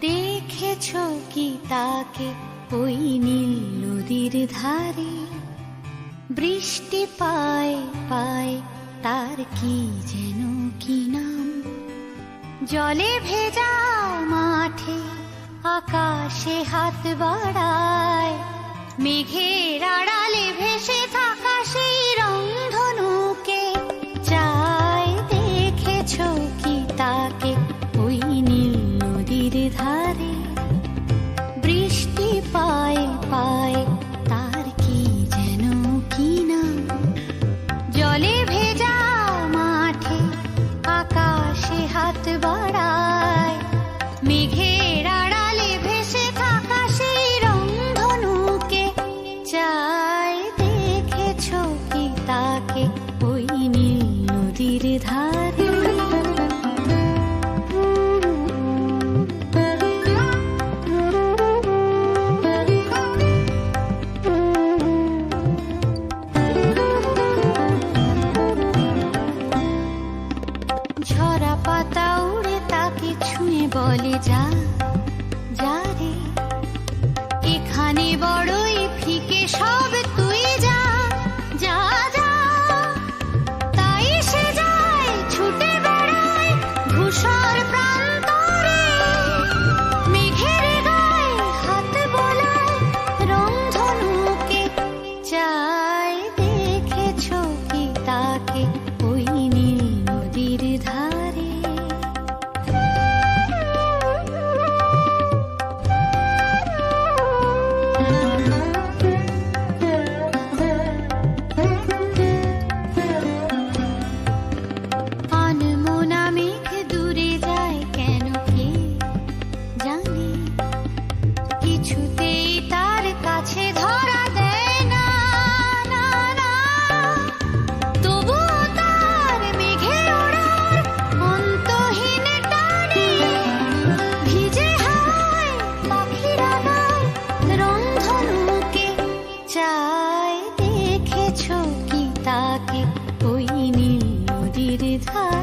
দেখেছো কি তাকে ওই নীল নদীর ধারে? বৃষ্টি পায় পায় তার কি যেন কি নাম। জলে ভেজা মাঠে আকাশে হাত বাড়ায়, মেঘের আড়ালে ভেসে থাকা সেই রংধনুকে চায়। দেখেছো কি তাকে ওই নীল নদীর ধারে? বৃষ্টি পায় পায় তার কি যেন কি নাম। জলে ভেজা মাঠে আকাশে হাত বাড়ায়, মেঘের আড়ালে ভেসে থাকা সেই রংধনুকে চায়। দেখেছো কি তাকে ওই নীল নদীর ধারে? ঝরা পাতা উড়ে তাকে ছুঁয়ে বলে যা যা রে, এখানে বড়ই ফিকে সব, তুই যা যা যা। তাই সে যায় ছুটে বেড়ায় ধূসর প্রান্তরে, মেঘের গায়ে হাত বোলায় রংধনুকে চায়। দেখেছো কি তাকে ওই নীল নদীর ধারে? আনমনা মেঘ দূরে যায় কেন কে জানে, কিছুতেই তার কাছে ধরা দেয় না না না। তবুও তার মেঘে ওড়ার অন্তহীন টানে, ভিজে হাওয়ায় পাখিরা গায় রংধনুকে চায়। দেখেছো কি তাকে ওই নীল নদীর ধারে?